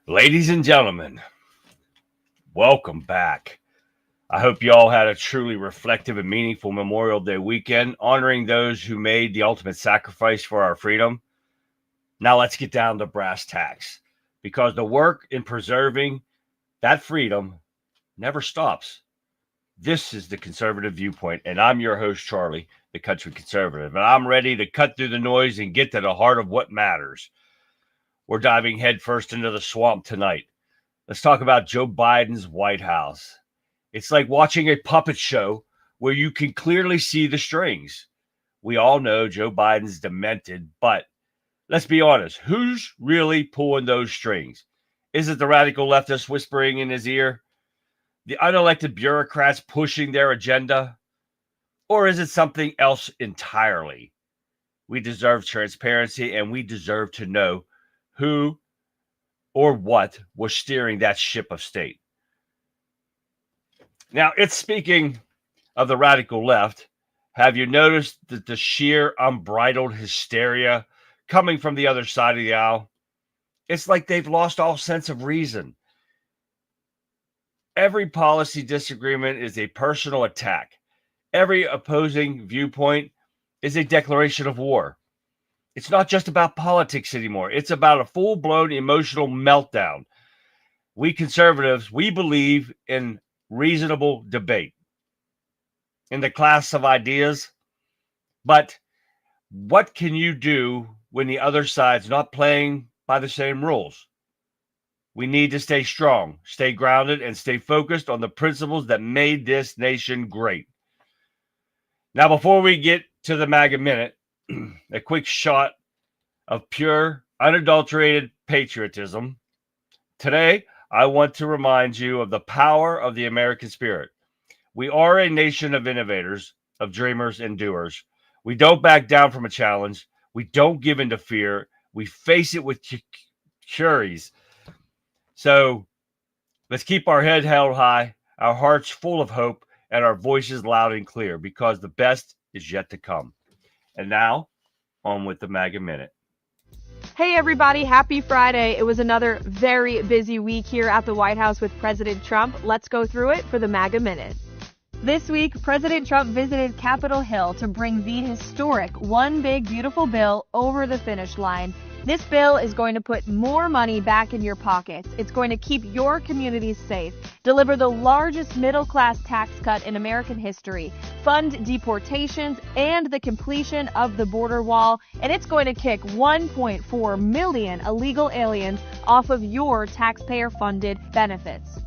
Ladies and gentlemen, welcome back. I hope you all had a truly reflective and meaningful Memorial Day weekend, honoring those who made the ultimate sacrifice for our freedom. Now let's get down to brass tacks, because the work in preserving that freedom never stops. This is the Conservative Viewpoint, and I'm your host, Charlie, the Country Conservative, and I'm ready to cut through the noise and get to the heart of what matters. We're diving headfirst into the swamp tonight. Let's talk about Joe Biden's White House. It's like watching a puppet show where you can clearly see the strings. We all know Joe Biden's demented, but let's be honest, who's really pulling those strings? Is it the radical leftists whispering in his ear? The unelected bureaucrats pushing their agenda? Or is it something else entirely? We deserve transparency, and we deserve to know who or what was steering that ship of state. Now, it's speaking of the radical left. Have you noticed that the sheer unbridled hysteria coming from the other side of the aisle? It's like they've lost all sense of reason. Every policy disagreement is a personal attack. Every opposing viewpoint is a declaration of war. It's not just about politics anymore. It's about a full-blown emotional meltdown. We conservatives, we believe in reasonable debate, in the class of ideas. But what can you do when the other side's not playing by the same rules? We need to stay strong, stay grounded, and stay focused on the principles that made this nation great. Now, before we get to the MAGA Minute, a quick shot of pure, unadulterated patriotism. Today, I want to remind you of the power of the American spirit. We are a nation of innovators, of dreamers and doers. We don't back down from a challenge. We don't give in to fear. We face it with furies. So let's keep our head held high, our hearts full of hope, and our voices loud and clear, because the best is yet to come. And now, on with the MAGA Minute. Hey everybody, happy Friday. It was another very busy week here at the White House with President Trump. Let's go through it for the MAGA Minute. This week, President Trump visited Capitol Hill to bring the historic One Big Beautiful Bill over the finish line. This bill is going to put more money back in your pockets. It's going to keep your communities safe, deliver the largest middle-class tax cut in American history, fund deportations and the completion of the border wall, and it's going to kick 1.4 million illegal aliens off of your taxpayer-funded benefits.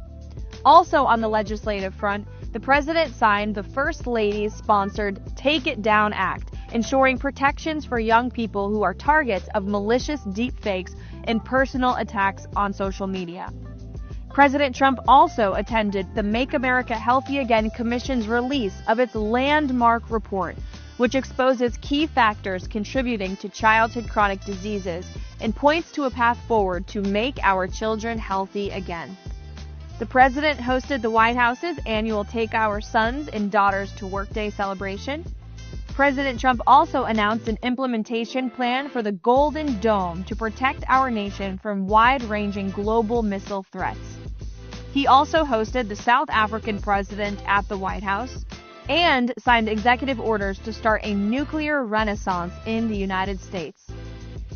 Also on the legislative front, the president signed the First Lady's sponsored Take It Down Act, ensuring protections for young people who are targets of malicious deepfakes and personal attacks on social media. President Trump also attended the Make America Healthy Again Commission's release of its landmark report, which exposes key factors contributing to childhood chronic diseases and points to a path forward to make our children healthy again. The president hosted the White House's annual Take Our Sons and Daughters to Work Day celebration. President Trump also announced an implementation plan for the Golden Dome to protect our nation from wide-ranging global missile threats. He also hosted the South African president at the White House and signed executive orders to start a nuclear renaissance in the United States.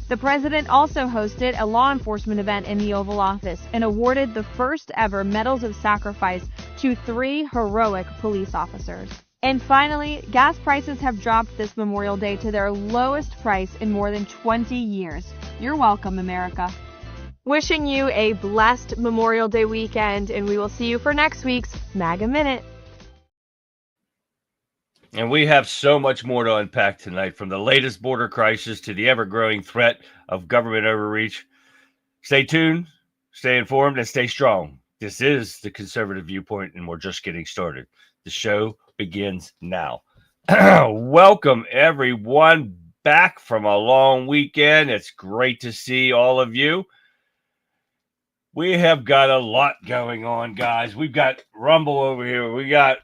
The president also hosted a law enforcement event in the Oval Office and awarded the first ever Medals of Sacrifice to 3 heroic police officers. And finally, gas prices have dropped this Memorial Day to their lowest price in more than 20 years. You're welcome, America. Wishing you a blessed Memorial Day weekend, and we will see you for next week's MAGA Minute. And we have so much more to unpack tonight, from the latest border crisis to the ever-growing threat of government overreach. Stay tuned, stay informed, and stay strong. This is the Conservative Viewpoint, and we're just getting started. The show begins now. Welcome, everyone, back from a long weekend. It's great to see all of you. We have got a lot going on, guys. We've got Rumble over here. We got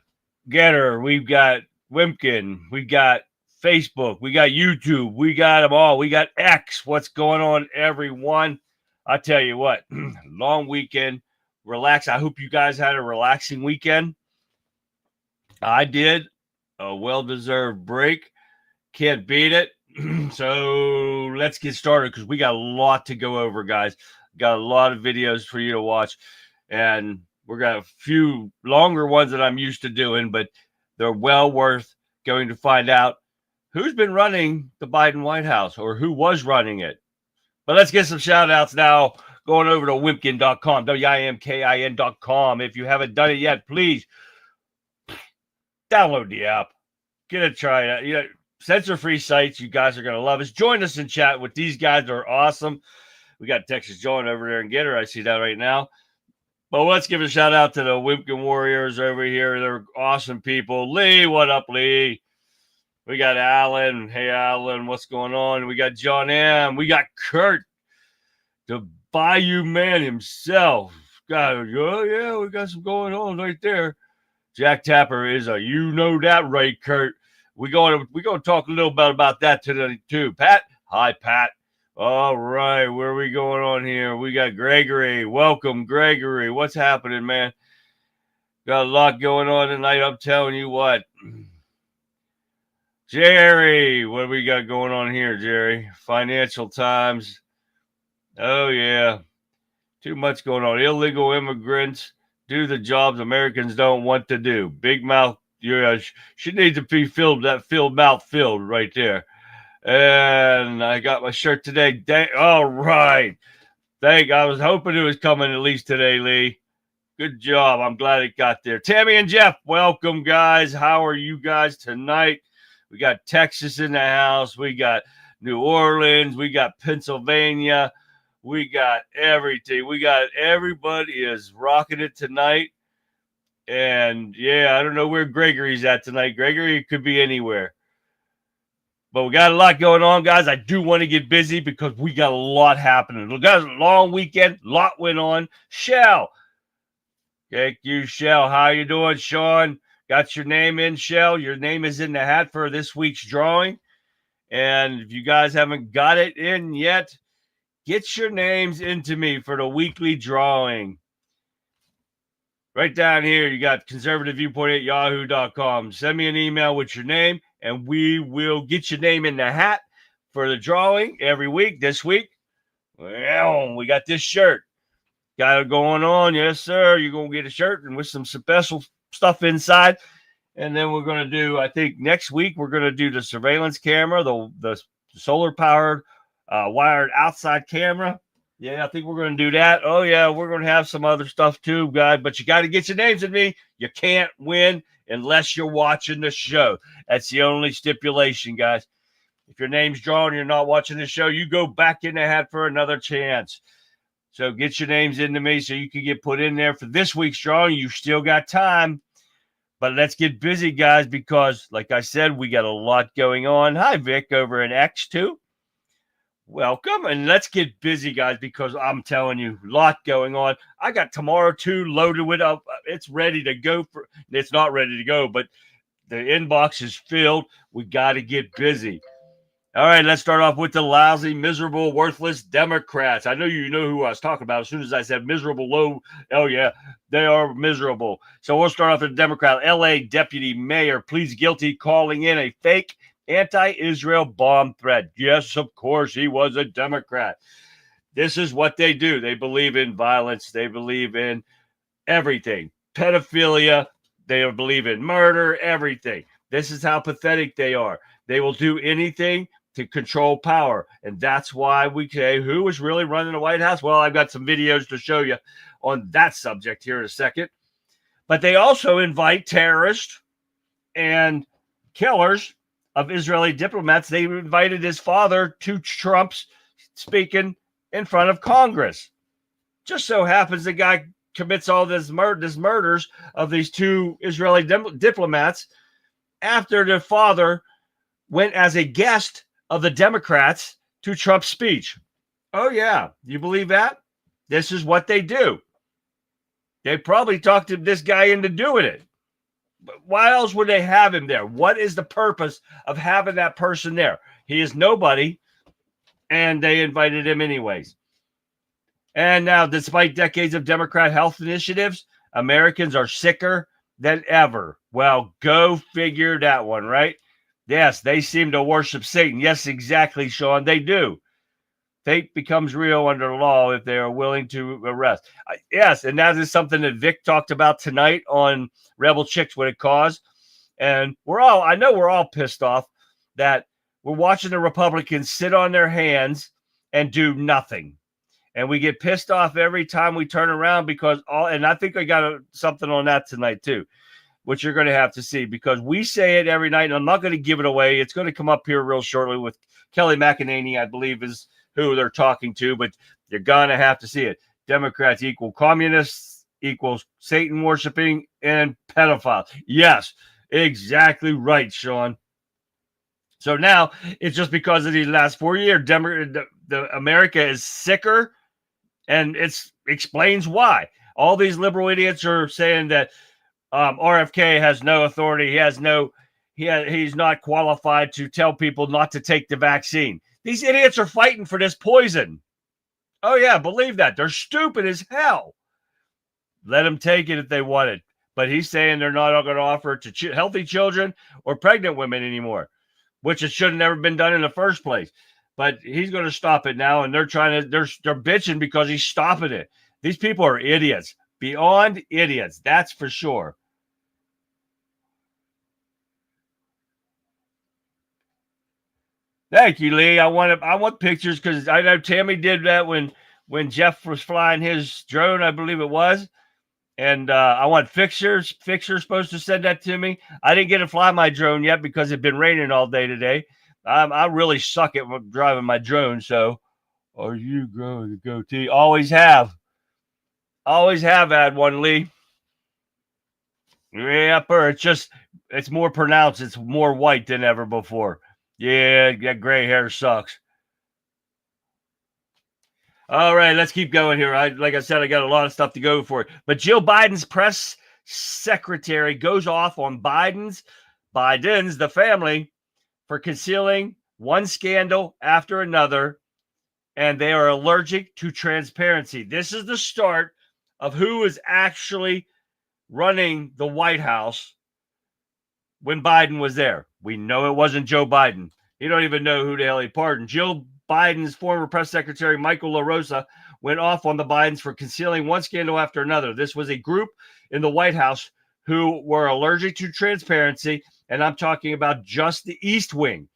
Getter. We've got Wimpkin. We got Facebook. We got YouTube. We got them all. We got X. What's going on, everyone? I tell you what, long weekend, relax. I hope you guys had a relaxing weekend. I did. A well-deserved break. Can't beat it. So let's get started because we got a lot to go over, guys. Got a lot of videos for you to watch. And we're got a few longer ones that I'm used to doing, but they're well worth going to find out who's been running the Biden White House or who was running it. But let's get some shout outs now. Going over to wimkin.com, WIMKIN.com. If you haven't done it yet, please download the app. Get a try it. You know, censor-free sites. You guys are going to love us. Join us in chat with these guys. They're awesome. We got Texas Joan over there and get her. I see that right now. But let's give a shout out to the Wimpkin Warriors over here. They're awesome people. Lee, what up, Lee? We got Alan. Hey, Alan, what's going on? We got John M. We got Kurt, the Bayou Man himself. God, oh, yeah, we got some going on right there. Jack Tapper is a you know that right, Kurt. We're going to talk a little bit about that today, too. Pat? Hi, Pat. All right, where are we going on here? We got Gregory. Welcome, Gregory. What's happening, man? Got a lot going on tonight, I'm telling you what. Jerry, what do we got going on here, Jerry? Financial Times. Oh, yeah. Too much going on. Illegal immigrants do the jobs Americans don't want to do. Big mouth. Yeah, she needs to be filled, that filled mouth filled right there. And I got my shirt today. All right. I was hoping it was coming at least today, Lee. Good job. I'm glad it got there. Tammy and Jeff, welcome, guys. How are you guys tonight? We got Texas in the house. We got New Orleans. We got Pennsylvania. We got everything. We got everybody is rocking it tonight. And, yeah, I don't know where Gregory's at tonight. Gregory could be anywhere. But we got a lot going on, guys. I do want to get busy because we got a lot happening. We got a long weekend. A lot went on. Shell. Thank you, Shell. How you doing, Sean? Got your name in, Shell. Your name is in the hat for this week's drawing. And if you guys haven't got it in yet, get your names into me for the weekly drawing. Right down here, you got conservative viewpoint at yahoo.com. Send me an email with your name, and we will get your name in the hat for the drawing every week. This week, well, we got this shirt. Got it going on. Yes, sir. You're going to get a shirt and with some special stuff inside. And then we're going to do, I think next week, we're going to do the surveillance camera, the solar-powered wired outside camera. Yeah, I think we're going to do that. Oh, yeah, we're going to have some other stuff too, guys. But you got to get your names in me. You can't win unless you're watching the show. That's the only stipulation, guys. If your name's drawn and you're not watching the show, you go back in the hat for another chance. So get your names into me so you can get put in there for this week's drawing. You still got time. But let's get busy, guys, because, like I said, we got a lot going on. Hi, Vic, over in X2. Welcome, and let's get busy, guys, because I'm telling you, a lot going on. I got tomorrow, too, loaded with up. It's ready to go. It's not ready to go, but the inbox is filled. We got to get busy. All right, let's start off with the lousy, miserable, worthless Democrats. I know you know who I was talking about as soon as I said miserable, low. Oh, yeah, they are miserable. So we'll start off with the Democrat. L.A. Deputy Mayor pleads guilty, calling in a fake anti-Israel bomb threat. Yes, of course, he was a Democrat. This is what they do. They believe in violence. They believe in everything. Pedophilia. They believe in murder, everything. This is how pathetic they are. They will do anything to control power. And that's why we say, who was really running the White House? Well, I've got some videos to show you on that subject here in a second. But they also invite terrorists and killers of Israeli diplomats. They invited his father to Trump's speaking in front of Congress. Just so happens the guy commits all this murders of these two Israeli diplomats after the father went as a guest of the Democrats to Trump's speech. Oh, yeah. You believe that? This is what they do. They probably talked to this guy into doing it. But why else would they have him there? What is the purpose of having that person there? He is nobody, and they invited him anyways. And now, despite decades of Democrat health initiatives, Americans are sicker than ever. Well, go figure that one, right? Yes, they seem to worship Satan. Yes, exactly, Sean. They do. Fate becomes real under law if they are willing to arrest. Yes, and that is something that Vic talked about tonight on Rebel Chicks, what it caused. And I know we're all pissed off that we're watching the Republicans sit on their hands and do nothing. And we get pissed off every time we turn around and I think I got something on that tonight too, which you're going to have to see because we say it every night, and I'm not going to give it away. It's going to come up here real shortly with Kelly McEnany, I believe is who they're talking to, but you're going to have to see it. Democrats equal communists, equals Satan worshiping, and pedophiles. Yes, exactly right, Sean. So now it's just because of these last 4 years, the America is sicker, and it explains why. All these liberal idiots are saying that RFK has no authority. He's not qualified to tell people not to take the vaccine. These idiots are fighting for this poison. Oh, yeah, believe that. They're stupid as hell. Let them take it if they want it. But he's saying they're not going to offer it to healthy children or pregnant women anymore, which it should have never been done in the first place. But he's going to stop it now, and they're bitching because he's stopping it. These people are idiots, beyond idiots. That's for sure. Thank you, Lee. I want pictures because I know Tammy did that when Jeff was flying his drone, I believe it was. And I want fixtures. Fixer's supposed to send that to me. I didn't get to fly my drone yet because it's been raining all day today. I really suck at driving my drone. So, are you going to goatee? Always have had one, Lee. Yeah, it's more pronounced. It's more white than ever before. Yeah, that gray hair sucks. All right, let's keep going here. Like I said, I got a lot of stuff to go for. But Jill Biden's press secretary goes off on Biden's, the family, for concealing one scandal after another, and they are allergic to transparency. This is the start of who is actually running the White House when Biden was there. We know it wasn't Joe Biden. You don't even know who the hell he pardoned. Jill Biden's former press secretary, Michael LaRosa, went off on the Bidens for concealing one scandal after another. This was a group in the White House who were allergic to transparency, and I'm talking about just the East Wing.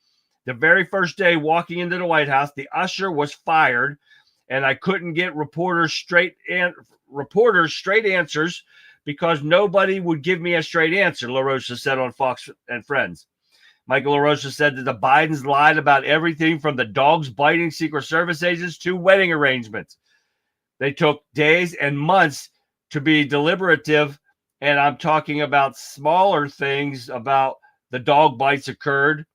The very first day walking into the White House, the usher was fired, and I couldn't get reporters straight answers because nobody would give me a straight answer, LaRosa said on Fox and Friends. Michael LaRosa said that the Bidens lied about everything from the dogs biting Secret Service agents to wedding arrangements. They took days and months to be deliberative, and I'm talking about smaller things about the dog bites occurred.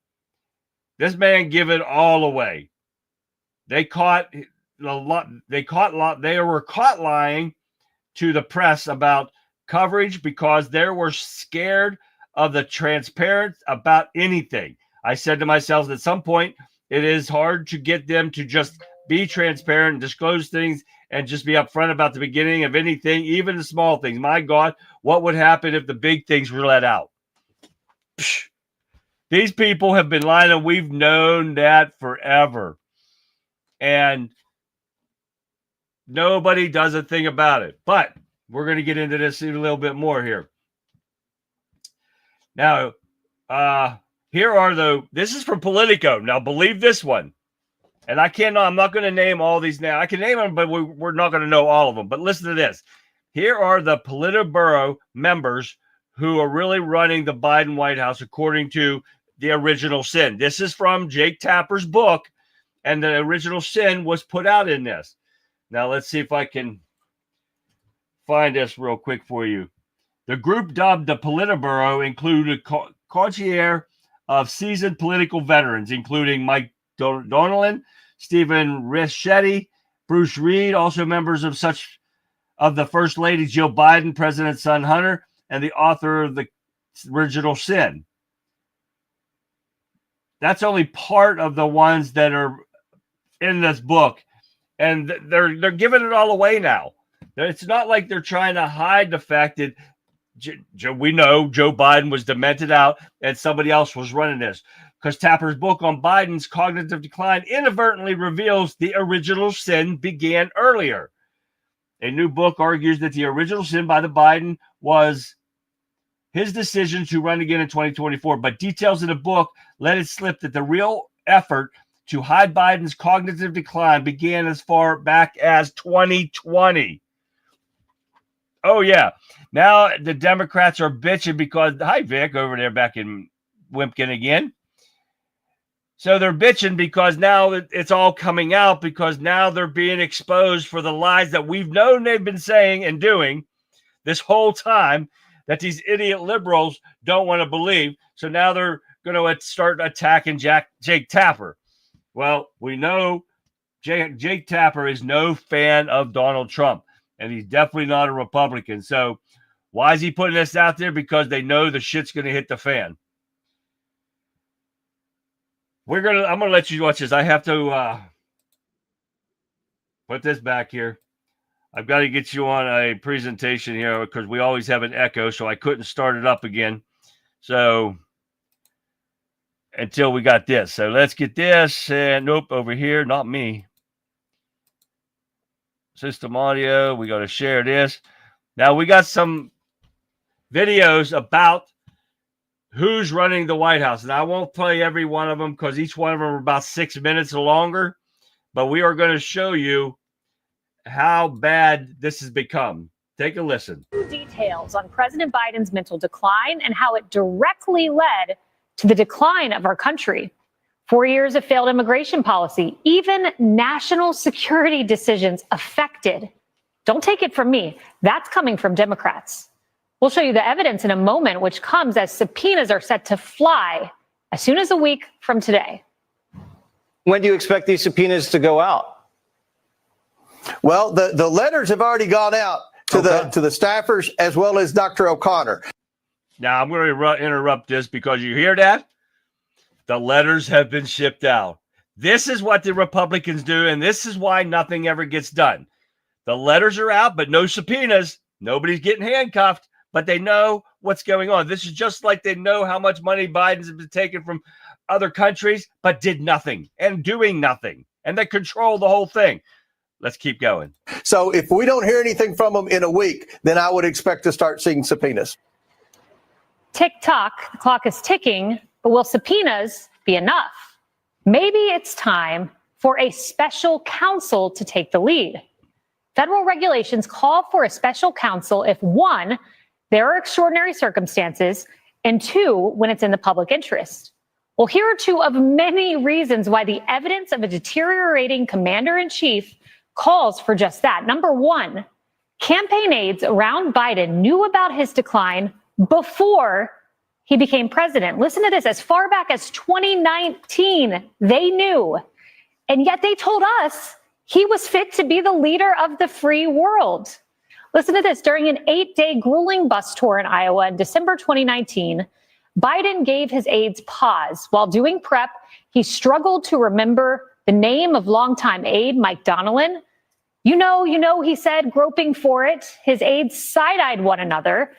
This man gave it all away. They were caught lying to the press about coverage because they were scared of the transparent about anything. I said to myself, at some point, it is hard to get them to just be transparent and disclose things and just be upfront about the beginning of anything, even the small things. My God, what would happen if the big things were let out? Psh. These people have been lying, and we've known that forever. And nobody does a thing about it. But we're going to get into this a little bit more here. Now, this is from Politico. Now, believe this one. And I'm not going to name all these now. I can name them, but we're not going to know all of them. But listen to this. Here are the Politburo members who are really running the Biden White House according to the original sin. This is from Jake Tapper's book, and the original sin was put out in this. Now, let's see if I can find this real quick for you. The group dubbed the Politburo included concierge of seasoned political veterans, including Mike Donnellan, Stephen Rischetti, Bruce Reed, also members of the First Lady Jill Biden, President's son Hunter, and the author of the original sin. That's only part of the ones that are in this book. And they're giving it all away now. It's not like they're trying to hide the fact that we know Joe Biden was demented out and somebody else was running this. Because Tapper's book on Biden's cognitive decline inadvertently reveals the original sin began earlier. A new book argues that the original sin by the Biden was his decision to run again in 2024, but details in the book let it slip that the real effort to hide Biden's cognitive decline began as far back as 2020. Oh, yeah. Now the Democrats are bitching because, hi, Vic, over there back in Wimpkin again. So they're bitching because now it's all coming out because now they're being exposed for the lies that we've known they've been saying and doing this whole time that these idiot liberals don't want to believe. So now they're going to start attacking Jake Tapper. Well, we know Jake Tapper is no fan of Donald Trump, and he's definitely not a Republican. So why is he putting this out there? Because they know the shit's going to hit the fan. I'm going to let you watch this. I have to put this back here. I've got to get you on a presentation here because we always have an echo, so I couldn't start it up again. So until we got this. So let's get this. And nope, over here, not me. System audio. We got to share this. Now we got some videos about who's running the White House. And I won't play every one of them because each one of them are about 6 minutes or longer. But we are going to show you how bad this has become. Take a listen. Details on President Biden's mental decline and how it directly led to the decline of our country. 4 years of failed immigration policy, even national security decisions affected. Don't take it from me. That's coming from Democrats. We'll show you the evidence in a moment, which comes as subpoenas are set to fly as soon as a week from today. When do you expect these subpoenas to go out? Well, the letters have already gone out to the staffers as well as Dr. O'Connor. Now, I'm going to interrupt this because you hear that? The letters have been shipped out. This is what the Republicans do, and this is why nothing ever gets done. The letters are out, but no subpoenas. Nobody's getting handcuffed, but they know what's going on. This is just like they know how much money Biden's been taking from other countries, but did nothing and doing nothing, and they control the whole thing. Let's keep going. So if we don't hear anything from them in a week, then I would expect to start seeing subpoenas. Tick-tock, the clock is ticking, but will subpoenas be enough? Maybe it's time for a special counsel to take the lead. Federal regulations call for a special counsel if, one, there are extraordinary circumstances, and two, when it's in the public interest. Well, here are two of many reasons why the evidence of a deteriorating commander-in-chief calls for just that. Number one, campaign aides around Biden knew about his decline before he became president. Listen to this. As far back as 2019, they knew. And yet they told us he was fit to be the leader of the free world. Listen to this. During an 8-day grueling bus tour in Iowa in December 2019, Biden gave his aides pause. While doing prep, he struggled to remember the name of longtime aide Mike Donnellan. You know, he said, groping for it. His aides side-eyed one another.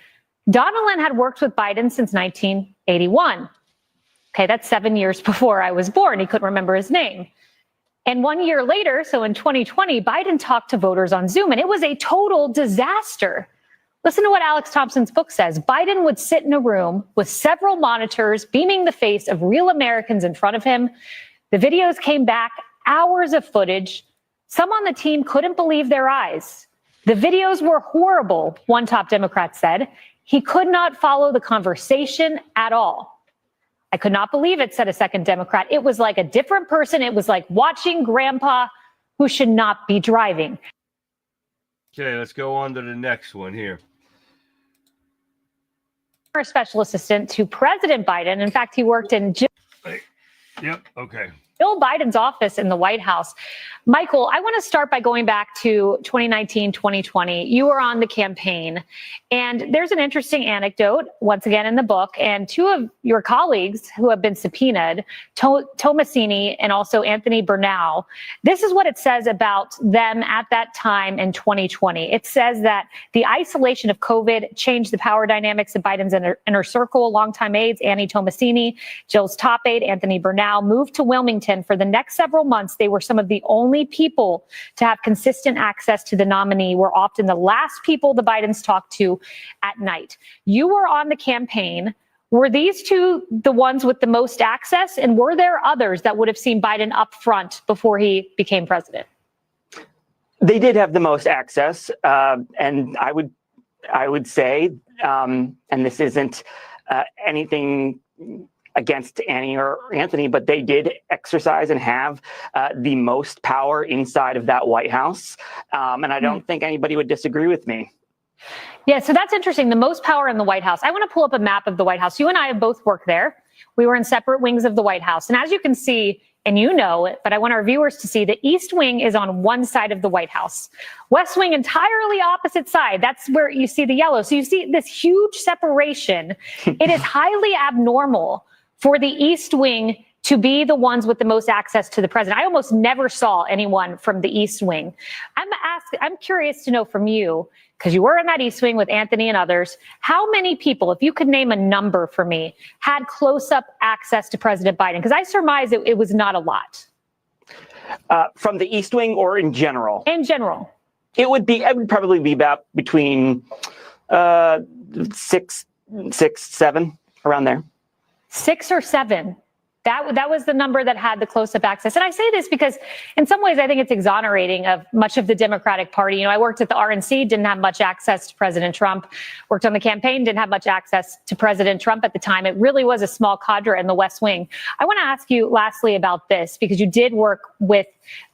Donnellan had worked with Biden since 1981. Okay, that's 7 years before I was born. He couldn't remember his name. And 1 year later, so in 2020, Biden talked to voters on Zoom, and it was a total disaster. Listen to what Alex Thompson's book says. Biden would sit in a room with several monitors beaming the face of real Americans in front of him. The videos came back, hours of footage. Some on the team couldn't believe their eyes. The videos were horrible, one top Democrat said. He could not follow the conversation at all. I could not believe it, said a second Democrat. It was like a different person. It was like watching grandpa who should not be driving. Okay, let's go on to the next one here. A special assistant to President Biden. In fact, he worked in... Yep, okay. Bill Biden's office in the White House. Michael, I want to start by going back to 2019, 2020. You were on the campaign, and there's an interesting anecdote, once again in the book, and two of your colleagues who have been subpoenaed, Tomasini and also Anthony Bernal, this is what it says about them at that time in 2020. It says that the isolation of COVID changed the power dynamics of Biden's inner circle. Longtime aides, Annie Tomasini, Jill's top aide, Anthony Bernal, moved to Wilmington. For the next several months, they were some of the only people to have consistent access to the nominee, were often the last people the Bidens talked to at night. You were on the campaign. Were these two the ones with the most access? And were there others that would have seen Biden up front before he became president? They did have the most access. And I would say, and this isn't anything against Annie or Anthony, but they did exercise and have the most power inside of that White House. And I don't think anybody would disagree with me. Yeah, so that's interesting. The most power in the White House. I want to pull up a map of the White House. You and I have both worked there. We were in separate wings of the White House. And as you can see, and you know it, but I want our viewers to see, the East Wing is on one side of the White House. West Wing, entirely opposite side. That's where you see the yellow. So you see this huge separation. It is highly abnormal for the East Wing to be the ones with the most access to the president. I almost never saw anyone from the East Wing. I'm curious to know from you, because you were in that East Wing with Anthony and others, how many people, if you could name a number for me, had close-up access to President Biden? Because I surmise it was not a lot. From the East Wing or in general? In general. It would probably be about between 6, 7, around there. 6 or 7. That was the number that had the close-up access. And I say this because in some ways I think it's exonerating of much of the Democratic Party. You know, I worked at the RNC, didn't have much access to President Trump, worked on the campaign, didn't have much access to President Trump at the time. It really was a small cadre in the West Wing. I want to ask you lastly about this, because you did work with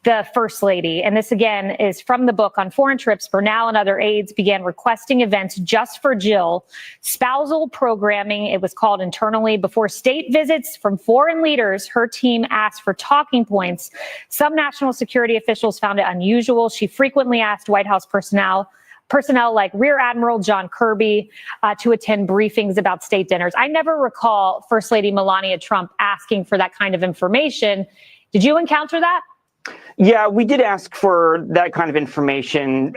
the First Lady. And this, again, is from the book. On foreign trips, Bernal and other aides began requesting events just for Jill. Spousal programming, it was called internally. Before state visits from foreign leaders, her team asked for talking points. Some national security officials found it unusual. She frequently asked White House personnel like Rear Admiral John Kirby to attend briefings about state dinners. I never recall First Lady Melania Trump asking for that kind of information. Did you encounter that? Yeah, we did ask for that kind of information,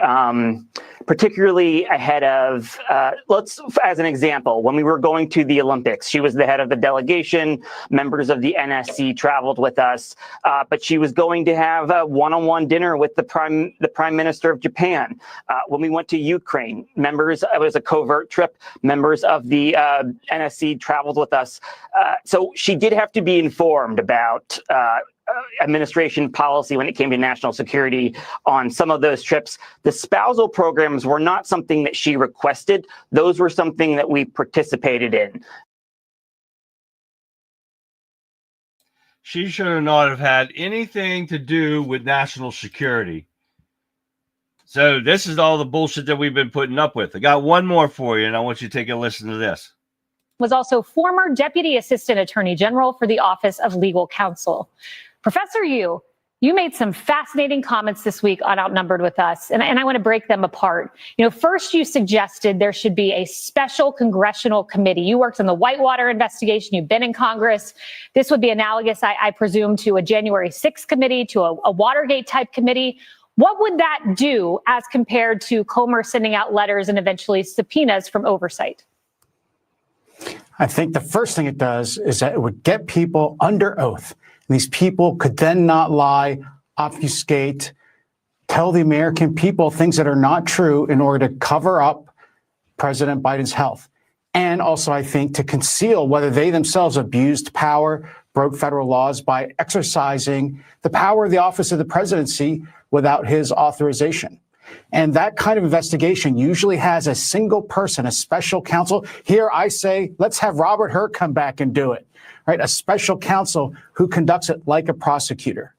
particularly ahead of, as an example, when we were going to the Olympics, she was the head of the delegation. Members of the NSC traveled with us, but she was going to have a one-on-one dinner with the Prime Minister of Japan. When we went to Ukraine, it was a covert trip. Members of the NSC traveled with us. So she did have to be informed about administration policy when it came to national security on some of those trips. The spousal programs were not something that she requested. Those were something that we participated in. She should not have had anything to do with national security. So this is all the bullshit that we've been putting up with. I got one more for you, and I want you to take a listen to this. Was also former Deputy Assistant Attorney General for the Office of Legal Counsel. Professor Yu, you made some fascinating comments this week on Outnumbered with Us, and I want to break them apart. You know, first you suggested there should be a special congressional committee. You worked on the Whitewater investigation. You've been in Congress. This would be analogous, I presume, to a January 6th committee, to a Watergate type committee. What would that do as compared to Comer sending out letters and eventually subpoenas from oversight? I think the first thing it does is that it would get people under oath. And these people could then not lie, obfuscate, tell the American people things that are not true in order to cover up President Biden's health. And also, I think, to conceal whether they themselves abused power, broke federal laws by exercising the power of the office of the presidency without his authorization. And that kind of investigation usually has a single person, a special counsel. Here I say, let's have Robert Hur come back and do it, right? A special counsel who conducts it like a prosecutor.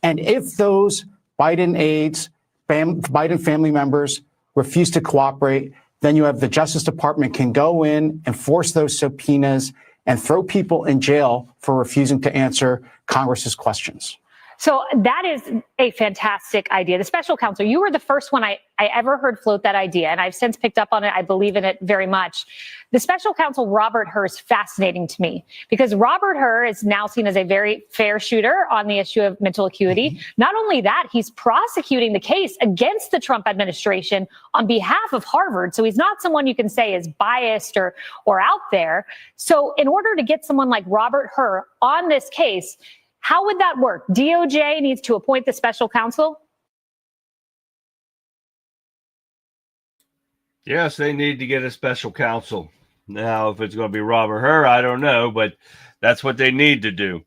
And if those Biden aides, Biden family members refuse to cooperate, then you have the Justice Department can go in, enforce those subpoenas, and throw people in jail for refusing to answer Congress's questions. So that is a fantastic idea. The special counsel, you were the first one I ever heard float that idea, and I've since picked up on it. I believe in it very much. The special counsel, Robert Hur, is fascinating to me because Robert Hur is now seen as a very fair shooter on the issue of mental acuity. Not only that, he's prosecuting the case against the Trump administration on behalf of Harvard. So he's not someone you can say is biased or out there. So in order to get someone like Robert Hur on this case, how would that work? DOJ needs to appoint the special counsel? Yes, they need to get a special counsel. Now, if it's going to be Robert Hur, I don't know, but that's what they need to do.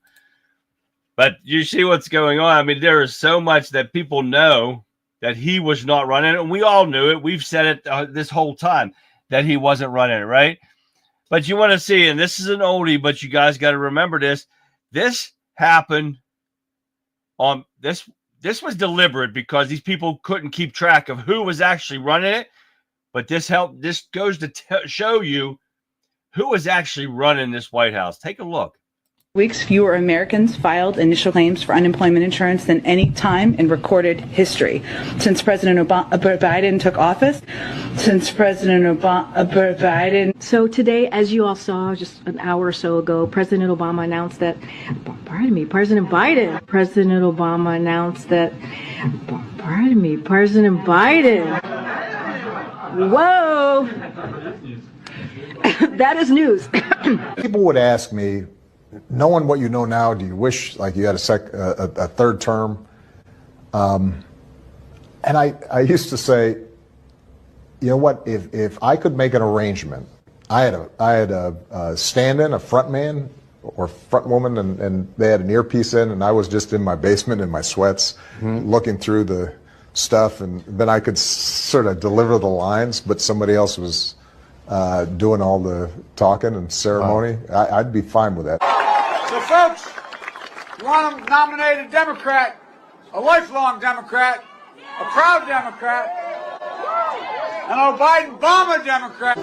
But you see what's going on. I mean, there is so much that people know that he was not running it, and we all knew it. We've said it this whole time that he wasn't running it, right? But you want to see, and this is an oldie, but you guys got to remember this. This happened on this was deliberate because these people couldn't keep track of who was actually running it. But this goes to show you who was actually running this White House. Take a look. Weeks, fewer Americans filed initial claims for unemployment insurance than any time in recorded history. Since President Biden took office, So today, as you all saw just an hour or so ago, President Obama announced that, President Biden. Whoa. That is news. People would ask me, knowing what you know now, do you wish like you had a third term? And I used to say, you know what? If I could make an arrangement, I had a stand-in, a front man or front woman, and they had an earpiece in, and I was just in my basement in my sweats, looking through the stuff, and then I could sort of deliver the lines, but somebody else was doing all the talking and ceremony. I'd be fine with that. So, folks, you want to nominate a Democrat, a lifelong Democrat, a proud Democrat, an Obama Democrat.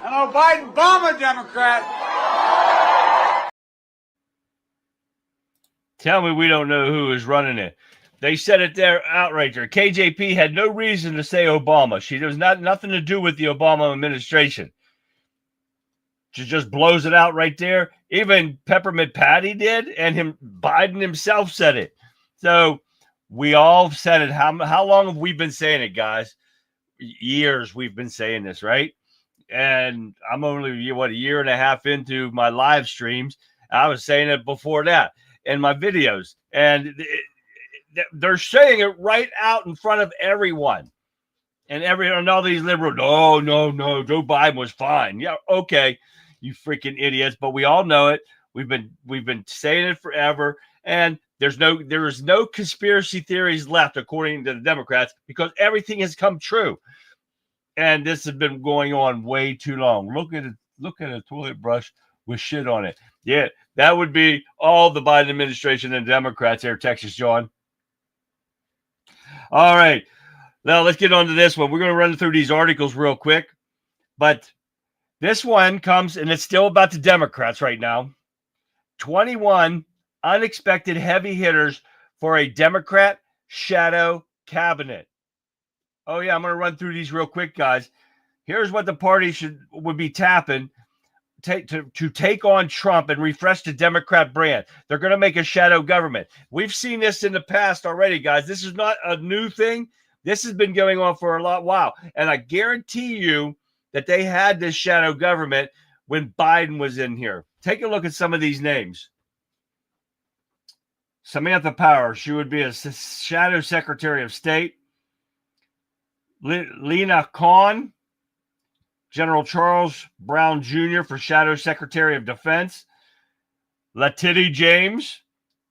Tell me we don't know who is running it. They said it there outright there. KJP had no reason to say Obama. There was nothing to do with the Obama administration. She just blows it out right there. Even Peppermint Patty did, and Biden himself said it. So we all said it. How long have we been saying it, guys? Years we've been saying this, right? And I'm only, a year and a half into my live streams. I was saying it before that in my videos. And they're saying it right out in front of everyone. And all these liberals, no, Joe Biden was fine. Yeah, okay, you freaking idiots. But we all know it. We've been saying it forever. And there is no conspiracy theories left, according to the Democrats, because everything has come true. And this has been going on way too long. Look at a toilet brush with shit on it. Yeah, that would be all the Biden administration and Democrats there, Texas John. All right. Now let's get on to this one. We're going to run through these articles real quick. But this one comes, and it's still about the Democrats right now. 21 unexpected heavy hitters for a Democrat shadow cabinet. Oh, yeah, I'm going to run through these real quick, guys. Here's what the party would be tapping to take on Trump and refresh the Democrat brand. They're going to make a shadow government. We've seen this in the past already, guys. This is not a new thing. This has been going on for a while. And I guarantee you that they had this shadow government when Biden was in here. Take a look at some of these names. Samantha Power, she would be a shadow secretary of state. Lena Khan, General Charles Brown Jr. for Shadow Secretary of Defense. Letitia James,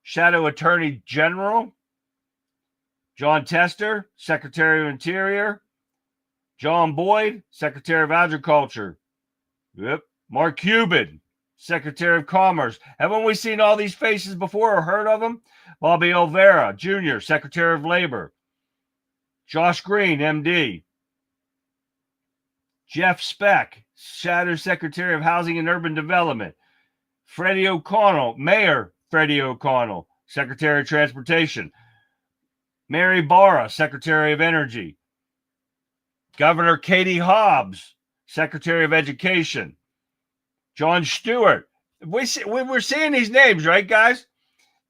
Shadow Attorney General. John Tester, Secretary of Interior. John Boyd, Secretary of Agriculture. Yep. Mark Cuban, Secretary of Commerce. Haven't we seen all these faces before or heard of them? Bobby Olvera, Jr., Secretary of Labor. Josh Green, MD. Jeff Speck, Shadow Secretary of Housing and Urban Development. Freddie O'Connell, Mayor Freddie O'Connell, Secretary of Transportation. Mary Barra, Secretary of Energy. Governor Katie Hobbs, Secretary of Education. Jon Stewart. We're seeing these names, right, guys?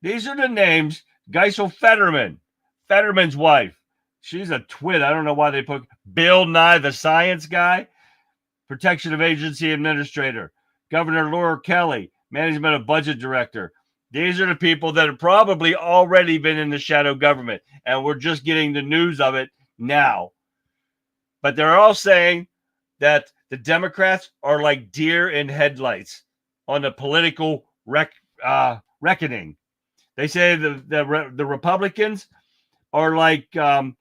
These are the names. Geisel Fetterman, Fetterman's wife. She's a twit. I don't know why they put Bill Nye, the science guy. Protection of Agency Administrator. Governor Laura Kelly, Management of Budget Director. These are the people that have probably already been in the shadow government, and we're just getting the news of it now. But they're all saying that the Democrats are like deer in headlights on the political reckoning. They say the Republicans are like, where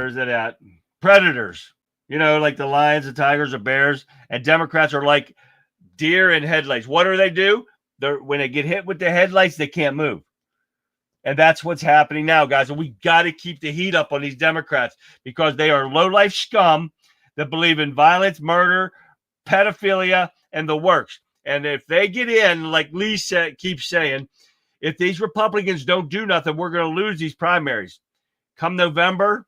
is it at? Predators, like the lions, the tigers, the bears, and Democrats are like deer in headlights. What do? When they get hit with the headlights, they can't move. And that's what's happening now, guys. And we got to keep the heat up on these Democrats because they are low-life scum that believe in violence, murder, pedophilia, and the works. And if they get in, like Lee keeps saying, if these Republicans don't do nothing, we're going to lose these primaries. Come November,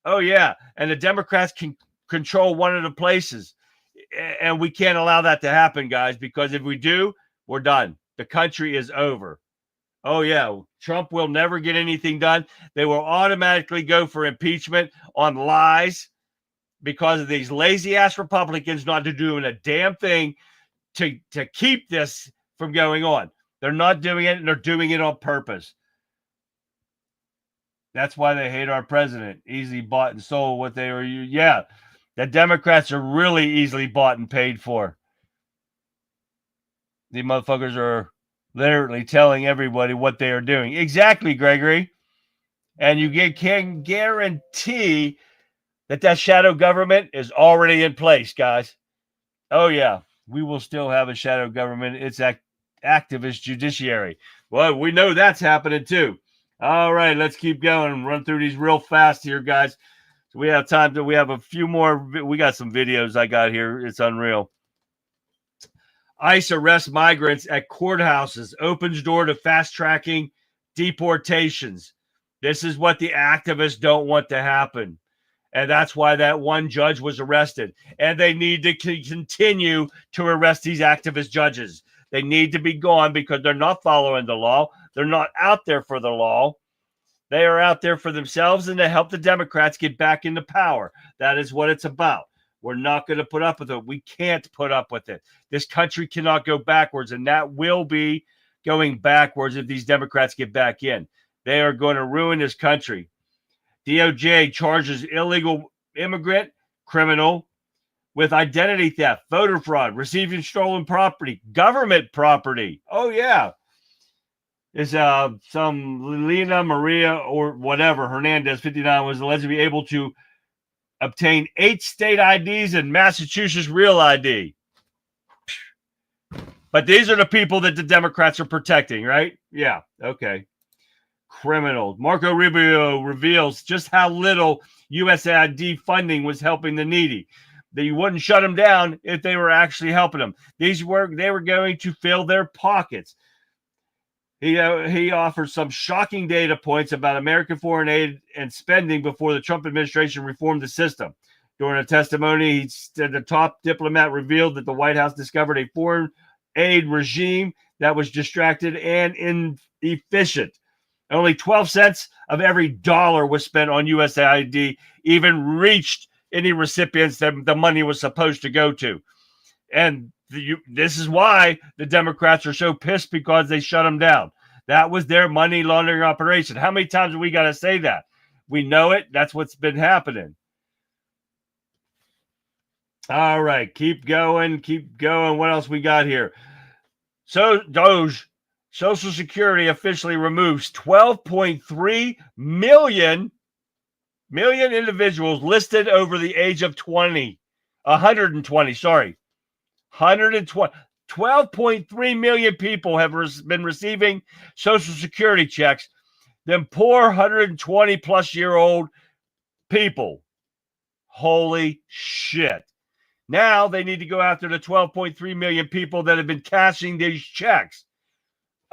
oh, yeah. And the Democrats can control one of the places. And we can't allow that to happen, guys, because if we do, we're done. The country is over. Oh, yeah. Trump will never get anything done. They will automatically go for impeachment on lies because of these lazy-ass Republicans not doing a damn thing to keep this from going on. They're not doing it, and they're doing it on purpose. That's why they hate our president. Easily bought and sold what they were. Yeah, the Democrats are really easily bought and paid for. These motherfuckers are literally telling everybody what they are doing. Exactly, Gregory. And you can guarantee that shadow government is already in place, guys. Oh, yeah. We will still have a shadow government. It's activist judiciary. Well, we know that's happening too. All right, let's keep going and run through these real fast here, guys. So we have time we have a few more. We got some videos I got here. It's unreal. ICE arrests migrants at courthouses, opens door to fast-tracking deportations. This is what the activists don't want to happen. And that's why that one judge was arrested. And they need to continue to arrest these activist judges. They need to be gone because they're not following the law. They're not out there for the law. They are out there for themselves and to help the Democrats get back into power. That is what it's about. We're not going to put up with it. We can't put up with it. This country cannot go backwards, and that will be going backwards if these Democrats get back in. They are going to ruin this country. DOJ charges illegal immigrant criminal with identity theft, voter fraud, receiving stolen property, government property. Oh, yeah. It's some Lena Maria or whatever, Hernandez, 59, was alleged to be able to obtain 8 state IDs and Massachusetts real ID. But these are the people that the Democrats are protecting, right? Yeah, okay. Criminal. Marco Rubio reveals just how little USAID funding was helping the needy. That you wouldn't shut them down if they were actually helping them. They were going to fill their pockets. He offers some shocking data points about American foreign aid and spending before the Trump administration reformed the system. During a testimony, the top diplomat revealed that the White House discovered a foreign aid regime that was distracted and inefficient. Only 12 cents of every dollar was spent on USAID, even reached any recipients that the money was supposed to go to. And this is why the Democrats are so pissed, because they shut them down. That was their money laundering operation. How many times have we got to say that? We know it. That's what's been happening. All right. Keep going. Keep going. What else we got here? So Doge. Social Security officially removes 12.3 million individuals listed over the age of 120, 120. 12.3 million people have been receiving Social Security checks. Them poor 120-plus-year-old people. Holy shit. Now they need to go after the 12.3 million people that have been cashing these checks.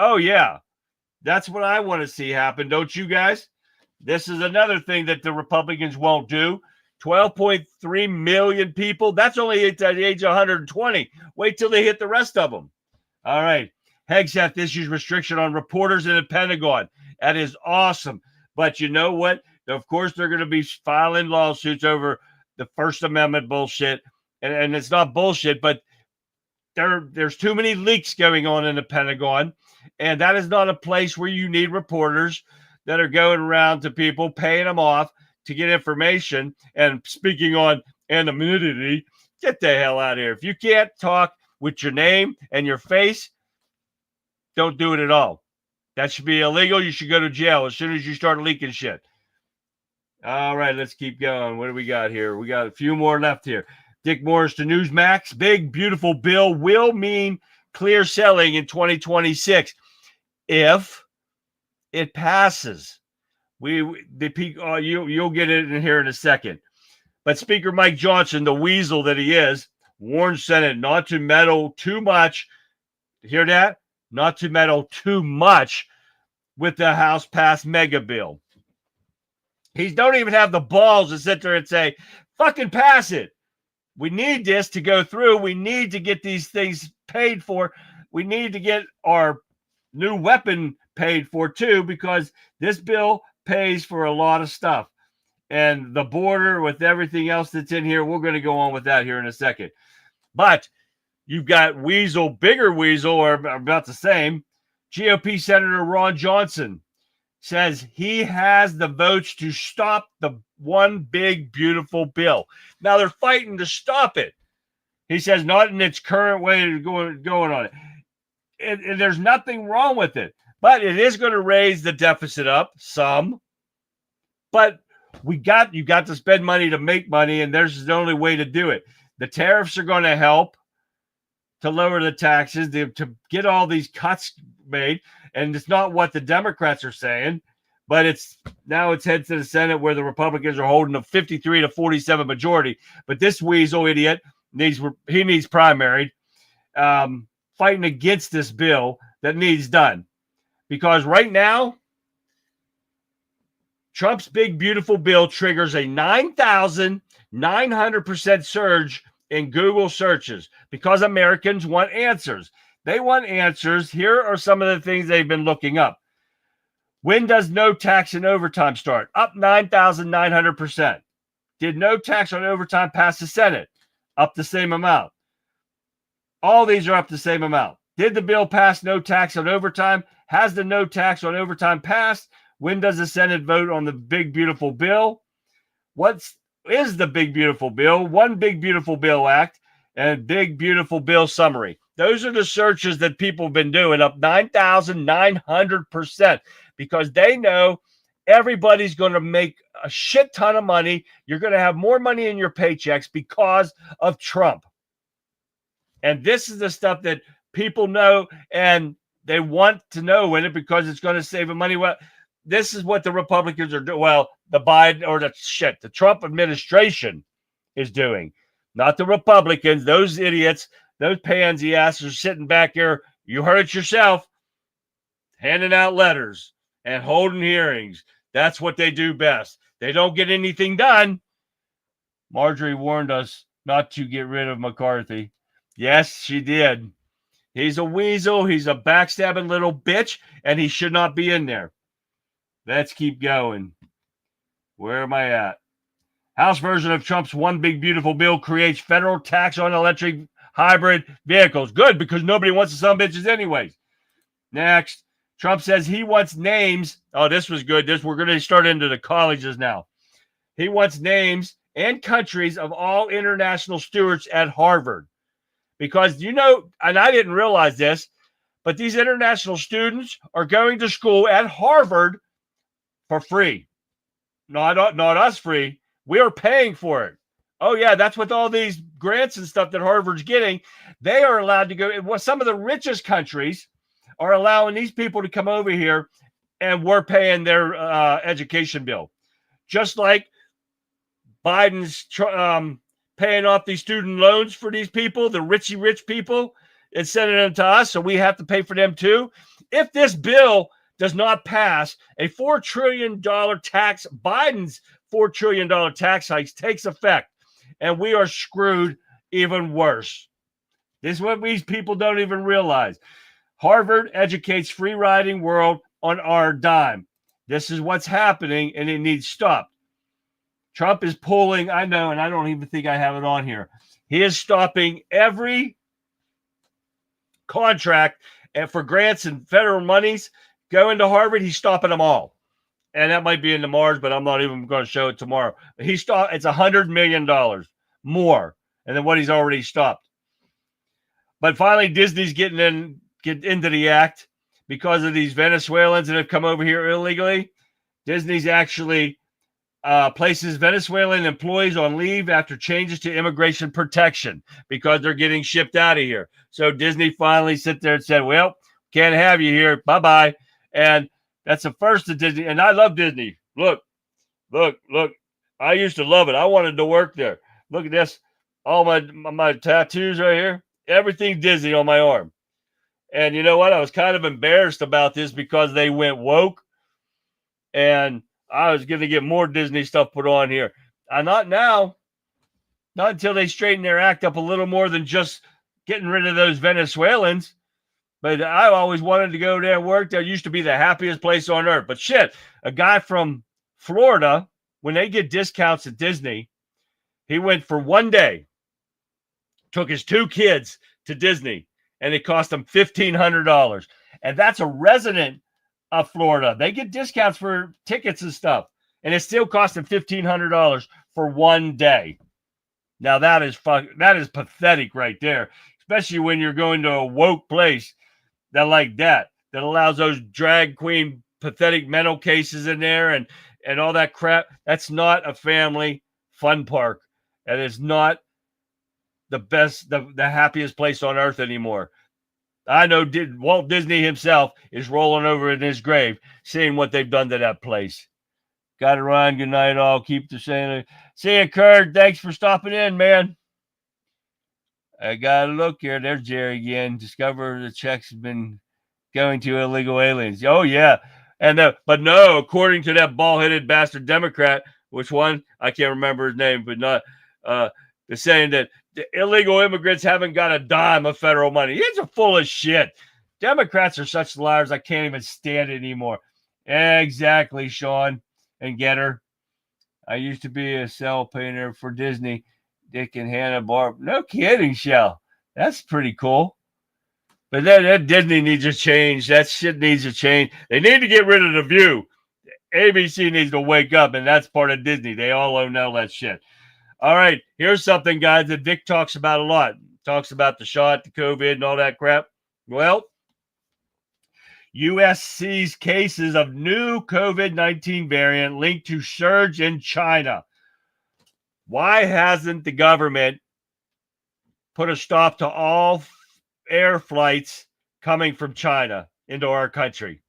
Oh, yeah. That's what I want to see happen, don't you guys? This is another thing that the Republicans won't do. 12.3 million people. That's only at the age of 120. Wait till they hit the rest of them. All right. Hegseth issues restriction on reporters in the Pentagon. That is awesome. But you know what? Of course, they're going to be filing lawsuits over the First Amendment bullshit. And it's not bullshit, but there's too many leaks going on in the Pentagon. And that is not a place where you need reporters that are going around to people, paying them off to get information and speaking on anonymity. Get the hell out of here. If you can't talk with your name and your face, don't do it at all. That should be illegal. You should go to jail as soon as you start leaking shit. All right, let's keep going. What do we got here? We got a few more left here. Dick Morris to Newsmax. Big, beautiful bill will mean clear selling in 2026 if it passes. You'll get it in here in a second. But Speaker Mike Johnson, the weasel that he is, warned Senate not to meddle too much. Hear that? Not to meddle too much with the House passed mega bill. He don't even have the balls to sit there and say, fucking pass it. We need this to go through. We need to get these things paid for. We need to get our new weapon paid for too, because this bill pays for a lot of stuff. And the border with everything else that's in here, we're going to go on with that here in a second. But you've got Weasel, bigger Weasel, or about the same. GOP Senator Ron Johnson says he has the votes to stop the one big, beautiful bill. Now they're fighting to stop it. He says not in its current way of going on it. And there's nothing wrong with it. But it is going to raise the deficit up some. But you got to spend money to make money, and there's the only way to do it. The tariffs are going to help to lower the taxes, to get all these cuts made. And it's not what the Democrats are saying, but it's head to the Senate where the Republicans are holding a 53 to 47 majority. But this weasel idiot needs primaried, fighting against this bill that needs done. Because right now, Trump's big, beautiful bill triggers a 9,900% surge in Google searches because Americans want answers. They want answers. Here are some of the things they've been looking up. When does no tax and overtime start? Up 9,900%. Did no tax on overtime pass the Senate? Up the same amount. All these are up the same amount. Did the bill pass no tax on overtime? Has the no tax on overtime passed? When does the Senate vote on the big, beautiful bill? What is the big, beautiful bill? One big, beautiful bill act and big, beautiful bill summary. Those are the searches that people have been doing, up 9,900%, because they know everybody's going to make a shit ton of money. You're going to have more money in your paychecks because of Trump. And this is the stuff that people know, and they want to know in it because it's going to save them money. Well, this is what the Republicans are doing. Well, the Trump administration is doing, not the Republicans. Those idiots, those pansy asses are sitting back here. You heard it yourself, handing out letters and holding hearings. That's what they do best. They don't get anything done. Marjorie warned us not to get rid of McCarthy. Yes, she did. He's a weasel. He's a backstabbing little bitch, and he should not be in there. Let's keep going. Where am I at? House version of Trump's one big, beautiful bill creates federal tax on electric hybrid vehicles. Good, because nobody wants the son of bitches anyways. Next, Trump says he wants names. Oh, this was good. We're going to start into the colleges now. He wants names and countries of all international students at Harvard. Because, and I didn't realize this, but these international students are going to school at Harvard for free. Not us free. We are paying for it. Oh, yeah, that's with all these grants and stuff that Harvard's getting. They are allowed to go. Well, some of the richest countries are allowing these people to come over here, and we're paying their education bill. Just like Biden's paying off these student loans for these people, the rich people, and sending them to us, so we have to pay for them too. If this bill does not pass, a $4 trillion tax, Biden's $4 trillion tax hikes takes effect, and we are screwed even worse. This is what these people don't even realize. Harvard educates free riding world on our dime. This is what's happening, and it needs stopped. Trump is pulling, I know, and I don't even think I have it on here. He is stopping every contract and for grants and federal monies going to Harvard. He's stopping them all. And that might be in the Mars, but I'm not even going to show it tomorrow. It's $100 million more than what he's already stopped. But finally, Disney's get into the act because of these Venezuelans that have come over here illegally. Disney's actually places Venezuelan employees on leave after changes to immigration protection because they're getting shipped out of here. So Disney finally sit there and said, well, can't have you here. Bye-bye. And that's the first of Disney. And I love Disney. Look. I used to love it. I wanted to work there. Look at this. All my tattoos right here. Everything Disney on my arm. And you know what? I was kind of embarrassed about this because they went woke. And I was going to get more Disney stuff put on here. Not now. Not until they straighten their act up a little more than just getting rid of those Venezuelans. But I always wanted to go there and work. That used to be the happiest place on earth. But shit, a guy from Florida, when they get discounts at Disney, he went for one day, took his 2 kids to Disney, and it cost him $1,500. And that's a resident of Florida. They get discounts for tickets and stuff, and it still cost them $1,500 for one day. Now that is pathetic right there, especially when you're going to a woke place that allows those drag queen pathetic mental cases in there and all that crap. That's not a family fun park. That is not the best, the happiest place on earth anymore. I know Walt Disney himself is rolling over in his grave, seeing what they've done to that place. Got to run. Good night, all. Keep the saying. See you, Kurt. Thanks for stopping in, man. I got to look here. There's Jerry again. Discover the checks have been going to illegal aliens. Oh, yeah. But no, according to that bald-headed bastard Democrat, which one? I can't remember his name, but not. They're saying that the illegal immigrants haven't got a dime of federal money. It's full of shit. Democrats are such liars, I can't even stand it anymore. Exactly, Sean and Getter. I used to be a cell painter for Disney. Dick and Hannah Barb. No kidding, Shell. That's pretty cool. But that Disney needs to change. That shit needs to change. They need to get rid of The View. ABC needs to wake up, and that's part of Disney. They all own all that shit. All right, here's something, guys, that Vic talks about a lot. Talks about the shot, the COVID, and all that crap. Well, U.S. sees cases of new COVID-19 variant linked to surge in China. Why hasn't the government put a stop to all air flights coming from China into our country?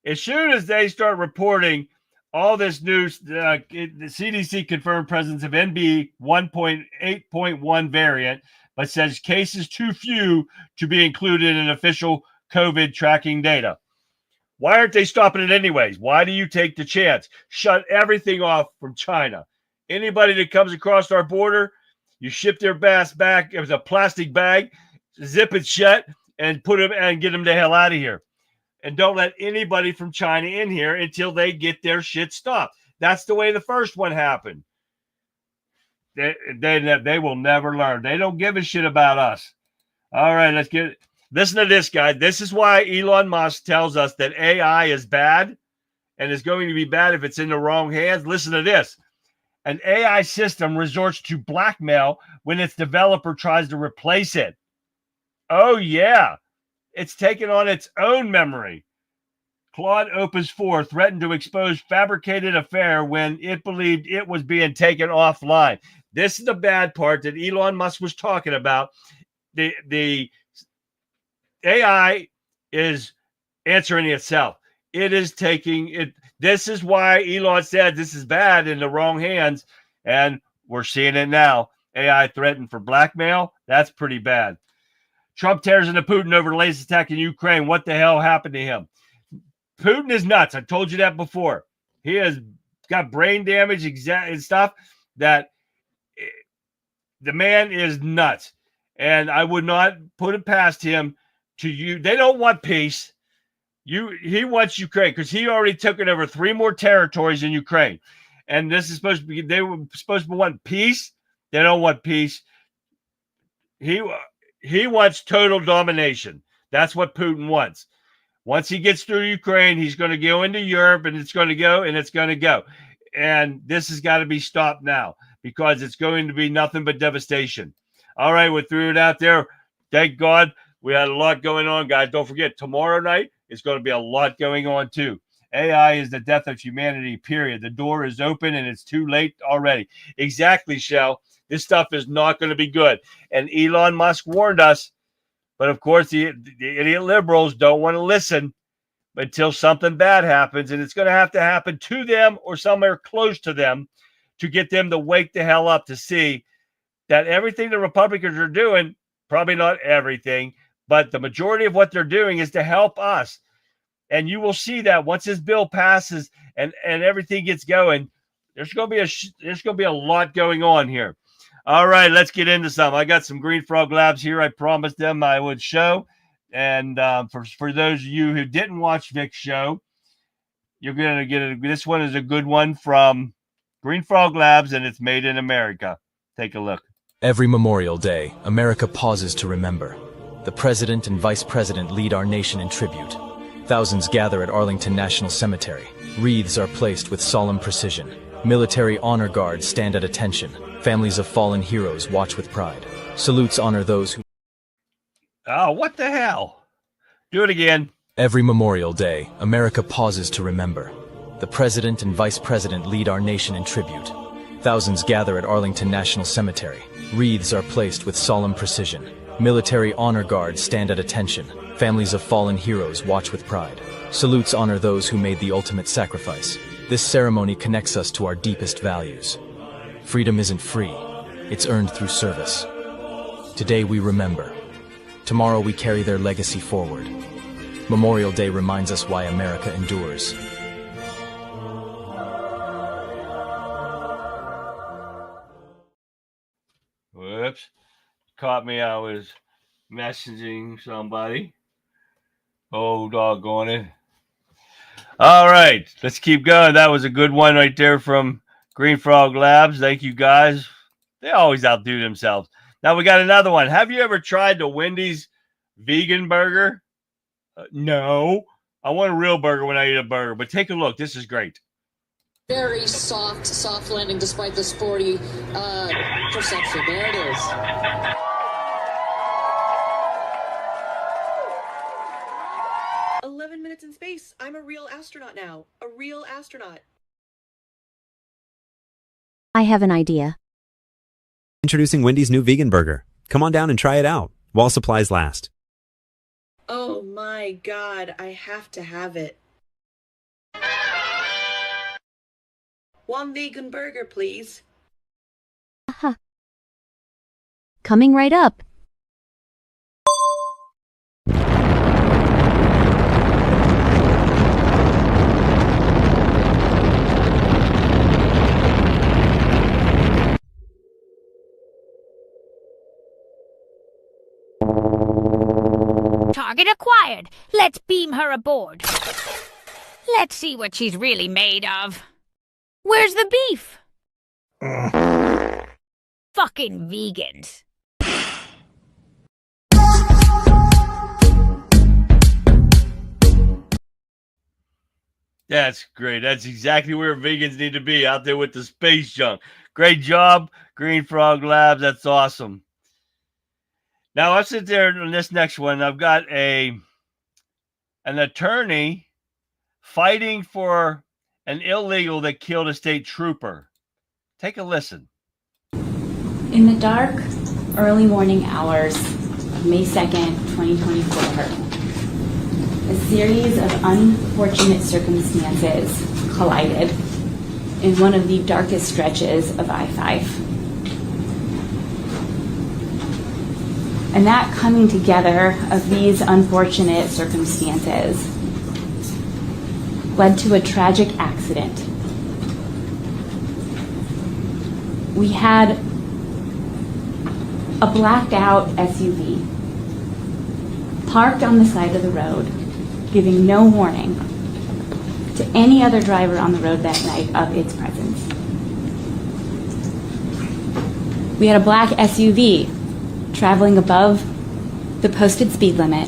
As soon as they start reporting all this news, the CDC confirmed presence of NB 1.8.1 variant, but says cases too few to be included in official COVID tracking data. Why aren't they stopping it anyways? Why do you take the chance? Shut everything off from China. Anybody that comes across our border, you ship their ass back with a plastic bag, zip it shut, and put them and get them the hell out of here. And don't let anybody from China in here until they get their shit stopped. That's the way the first one happened. They will never learn. They don't give a shit about us. All right, let's get it. Listen to this, guy. This is why Elon Musk tells us that AI is bad and is going to be bad if it's in the wrong hands. Listen to this. An AI system resorts to blackmail when its developer tries to replace it. Oh, yeah. It's taken on its own memory. Claude Opus 4 threatened to expose fabricated affair when it believed it was being taken offline. This is the bad part that Elon Musk was talking about. The AI is answering itself. It is taking it. This is why Elon said this is bad in the wrong hands. And We're seeing it now. AI threatened for blackmail. That's pretty bad. Trump tears into Putin over the latest attack in Ukraine. What the hell happened to him? Putin is nuts. I told you that before. He has got brain damage and stuff that the man is nuts. And I would not put it past him to you. They don't want peace. He wants Ukraine because he already took it over 3 more territories in Ukraine. And this is supposed to be, they were supposed to want peace. They don't want peace. He wants total domination. That's what Putin wants. Once he gets through Ukraine, he's going to go into Europe, and it's going to go, and it's going to go. And this has got to be stopped now because it's going to be nothing but devastation. All right, we threw it out there. Thank God we had a lot going on, guys. Don't forget, tomorrow night is going to be a lot going on, too. AI is the death of humanity, period. The door is open, and it's too late already. Exactly, Shell. This stuff is not going to be good. And Elon Musk warned us. But, of course, the idiot liberals don't want to listen until something bad happens. And it's going to happen to them or somewhere close to them to get them to wake the hell up to see that everything the Republicans are doing, probably not everything, but the majority of what they're doing is to help us. And you will see that once this bill passes and everything gets going, there's going to be a lot going on here. All right, let's get into some. I got some Green Frog Labs here. I promised them I would show. And for those of you who didn't watch Vic's show, you're going to get this one is a good one from Green Frog Labs, and it's made in America. Take a look. Every Memorial Day, America pauses to remember. The President and Vice President lead our nation in tribute. Thousands gather at Arlington National Cemetery. Wreaths are placed with solemn precision. Military honor guards stand at attention. Families of fallen heroes watch with pride. Salutes honor those who... Oh, what the hell? Do it again. Every Memorial Day, America pauses to remember. The President and Vice President lead our nation in tribute. Thousands gather at Arlington National Cemetery. Wreaths are placed with solemn precision. Military honor guards stand at attention. Families of fallen heroes watch with pride. Salutes honor those who made the ultimate sacrifice. This ceremony connects us to our deepest values. Freedom isn't free. It's earned through service. Today we remember. Tomorrow we carry their legacy forward. Memorial Day reminds us why America endures. Whoops. Caught me. I was messaging somebody. Oh, doggone it. All right. Let's keep going. That was a good one right there from Green Frog Labs. Thank you, guys. They always outdo themselves. Now we got another one. Have you ever tried the Wendy's vegan burger? No. I want a real burger when I eat a burger. But take a look. This is great. Very soft landing despite the sporty perception. There it is. Minutes in space. I'm a real astronaut now. A real astronaut. I have an idea. Introducing Wendy's new vegan burger. Come on down and try it out while supplies last. Oh my God, I have to have it. One vegan burger, please. Coming right up. Target acquired. Let's beam her aboard. Let's see what she's really made of. Where's the beef? Fucking vegans. That's great. That's exactly where vegans need to be, out there with the space junk. Great job, Green Frog Labs. That's awesome. Now, I'll sit there on this next one. I've got an attorney fighting for an illegal that killed a state trooper. Take a listen. In the dark, early morning hours of May 2nd, 2024, a series of unfortunate circumstances collided in one of the darkest stretches of I-5. And that coming together of these unfortunate circumstances led to a tragic accident. We had a blacked out SUV parked on the side of the road, giving no warning to any other driver on the road that night of its presence. We had a black SUV traveling above the posted speed limit,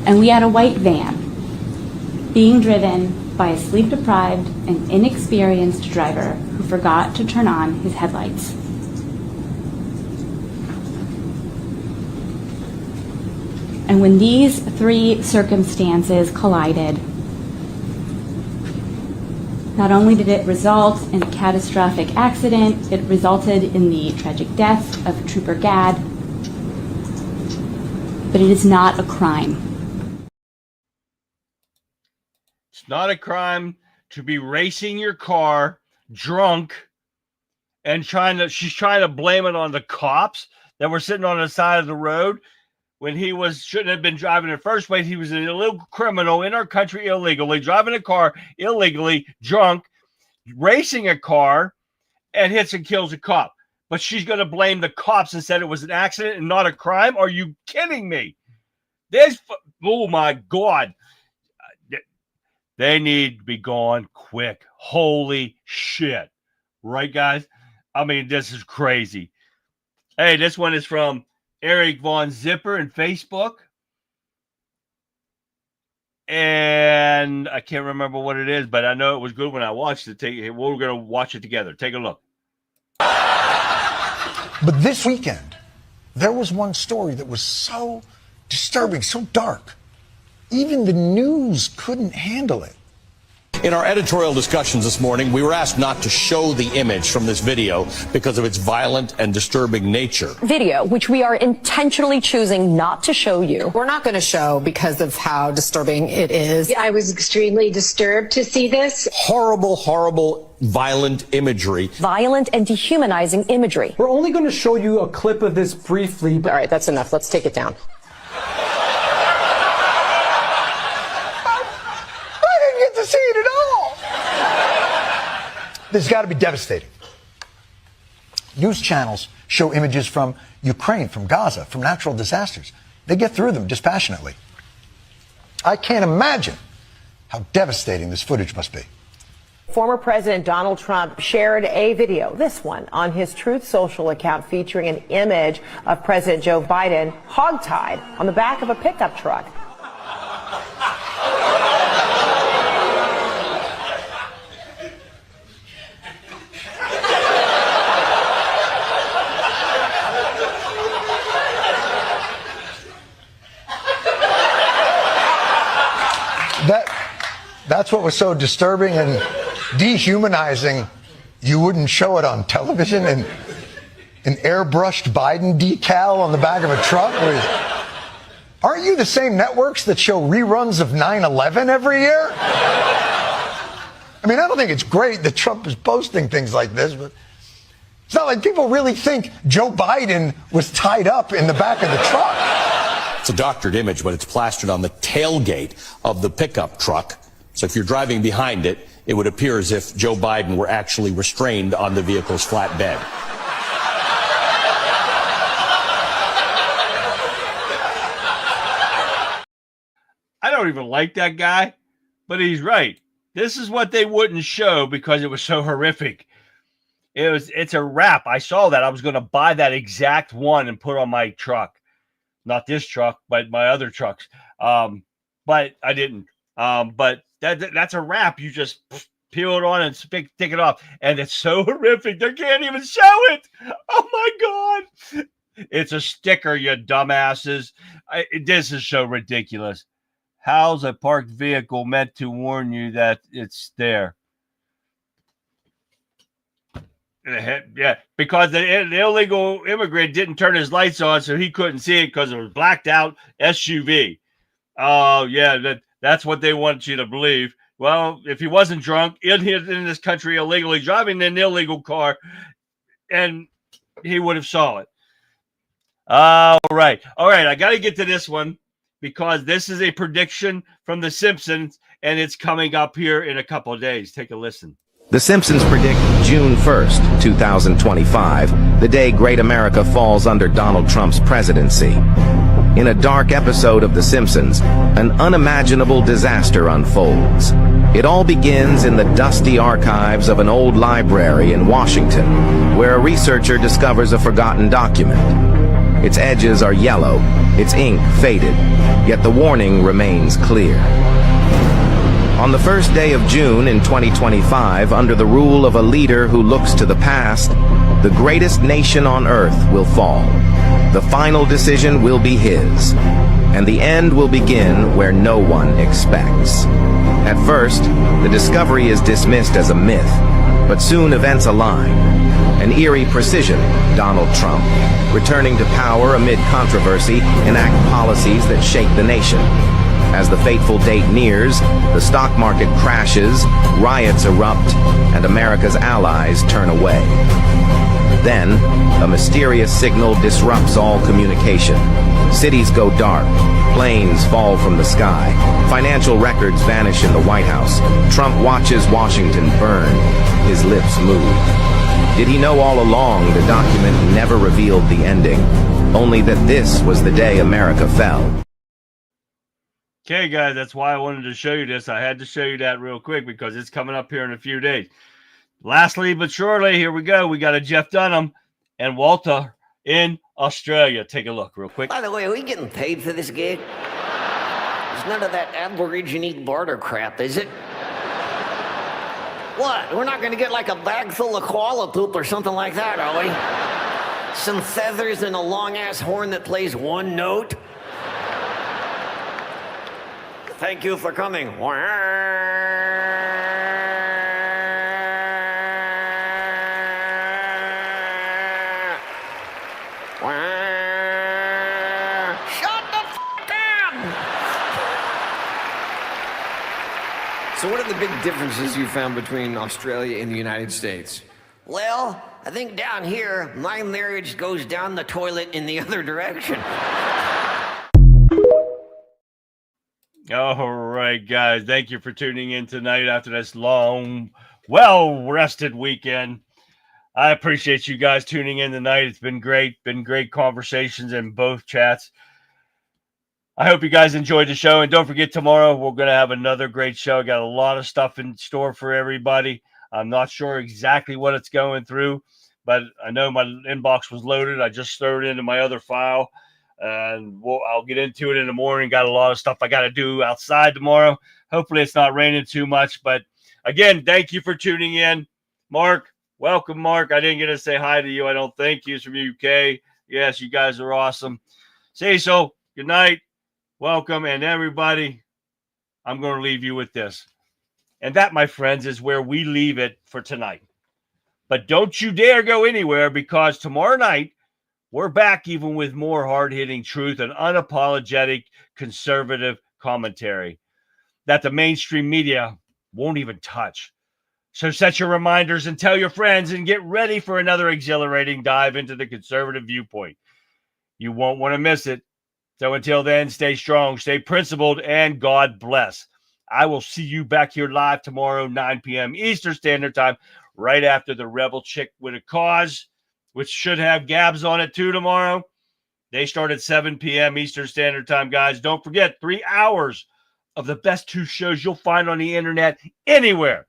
and we had a white van being driven by a sleep-deprived and inexperienced driver who forgot to turn on his headlights. And when these three circumstances collided, not only did it result in a catastrophic accident, it resulted in the tragic death of Trooper Gadd, but it is not a crime. It's not a crime to be racing your car drunk and she's trying to blame it on the cops that were sitting on the side of the road when he shouldn't have been driving in the first place. He was an illegal criminal in our country illegally, driving a car illegally, drunk, racing a car, and hits and kills a cop. But she's going to blame the cops and said it was an accident and not a crime? Are you kidding me? Oh my God. They need to be gone quick. Holy shit. Right, guys? I mean, this is crazy. Hey, this one is from Eric Von Zipper in Facebook. And I can't remember what it is, but I know it was good when I watched it. We're going to watch it together. Take a look. But this weekend, there was one story that was so disturbing, so dark. Even the news couldn't handle it. In our editorial discussions this morning, we were asked not to show the image from this video because of its violent and disturbing nature. Video, which we are intentionally choosing not to show you. We're not going to show because of how disturbing it is. I was extremely disturbed to see this. Horrible, horrible, violent imagery. Violent and dehumanizing imagery. We're only going to show you a clip of this briefly. All right, that's enough. Let's take it down. To see it at all. This has got to be devastating. News channels show images from Ukraine, from Gaza, from natural disasters. They get through them dispassionately. I can't imagine how devastating this footage must be. Former President Donald Trump shared a video, this one, on his Truth Social account featuring an image of President Joe Biden hogtied on the back of a pickup truck. That's what was so disturbing and dehumanizing. You wouldn't show it on television, and an airbrushed Biden decal on the back of a truck. Aren't you the same networks that show reruns of 9/11 every year? I mean, I don't think it's great that Trump is posting things like this, but it's not like people really think Joe Biden was tied up in the back of the truck. It's a doctored image, but it's plastered on the tailgate of the pickup truck. So if you're driving behind it, it would appear as if Joe Biden were actually restrained on the vehicle's flatbed. I don't even like that guy, but he's right. This is what they wouldn't show because it was so horrific. It's a wrap. I saw that. I was going to buy that exact one and put on my truck. Not this truck, but my other trucks. But I didn't. But that's a wrap. You just peel it on and take it off. And it's so horrific. They can't even show it. Oh, my God. It's a sticker, you dumbasses. This is so ridiculous. How's a parked vehicle meant to warn you that it's there? Yeah, because the illegal immigrant didn't turn his lights on, so he couldn't see it because it was blacked out SUV. Oh, yeah, that's what they want you to believe. Well, if he wasn't drunk in this country illegally driving an illegal car, and he would have saw it. All right. I got to get to this one because this is a prediction from The Simpsons, and it's coming up here in a couple of days. Take a listen. The Simpsons predict June 1st, 2025, the day great America falls under Donald Trump's presidency. In a dark episode of The Simpsons, an unimaginable disaster unfolds. It all begins in the dusty archives of an old library in Washington, where a researcher discovers a forgotten document. Its edges are yellow, its ink faded, yet the warning remains clear. On the first day of June in 2025, under the rule of a leader who looks to the past, the greatest nation on earth will fall. The final decision will be his, and the end will begin where no one expects. At first, the discovery is dismissed as a myth, but soon events align. An eerie precision, Donald Trump, returning to power amid controversy, enact policies that shake the nation. As the fateful date nears, the stock market crashes, riots erupt, and America's allies turn away. Then, a mysterious signal disrupts all communication. Cities go dark, planes fall from the sky, financial records vanish in the White House. Trump watches Washington burn, his lips move. Did he know all along the document never revealed the ending, only that this was the day America fell? Okay, guys, that's why I wanted to show you this. I had to show you that real quick because it's coming up here in a few days. Lastly, but surely, here we go. We got a Jeff Dunham and Walter in Australia. Take a look real quick. By the way, are we getting paid for this gig? There's none of that Aborigine barter crap, is it? What? We're not going to get like a bag full of koala poop or something like that, are we? Some feathers and a long-ass horn that plays one note? Thank you for coming. Shut the f*** up! So what are the big differences you found between Australia and the United States? Well, I think down here, my marriage goes down the toilet in the other direction. All right, guys. Thank you for tuning in tonight after this long, well-rested weekend. I appreciate you guys tuning in tonight. It's been great. Been great conversations in both chats. I hope you guys enjoyed the show. And don't forget, tomorrow we're going to have another great show. Got a lot of stuff in store for everybody. I'm not sure exactly what it's going through, but I know my inbox was loaded. I just threw it into my other file. And I'll get into it in the morning. Got a lot of stuff I got to do outside tomorrow. Hopefully it's not raining too much. But again, thank you for tuning in. Mark, welcome, Mark. I didn't get to say hi to you, I don't think. He's from UK. Yes, you guys are awesome. Cecil, good night. Welcome. And everybody, I'm going to leave you with this. And that, my friends, is where we leave it for tonight. But don't you dare go anywhere, because tomorrow night, we're back even with more hard-hitting truth and unapologetic conservative commentary that the mainstream media won't even touch. So set your reminders and tell your friends and get ready for another exhilarating dive into the conservative viewpoint. You won't want to miss it. So until then, stay strong, stay principled, and God bless. I will see you back here live tomorrow, 9 p.m. Eastern Standard Time, right after the Rebel Chick with a Cause, which should have Gabs on it too tomorrow. They start at 7 p.m. Eastern Standard Time, guys. Don't forget, 3 hours of the best 2 shows you'll find on the internet anywhere.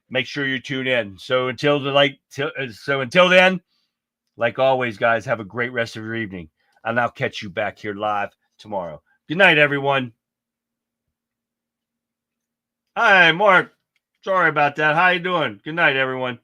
Make sure you tune in. So until then, like always, guys, have a great rest of your evening. And I'll catch you back here live tomorrow. Good night, everyone. Hi, Mark. Sorry about that. How you doing? Good night, everyone.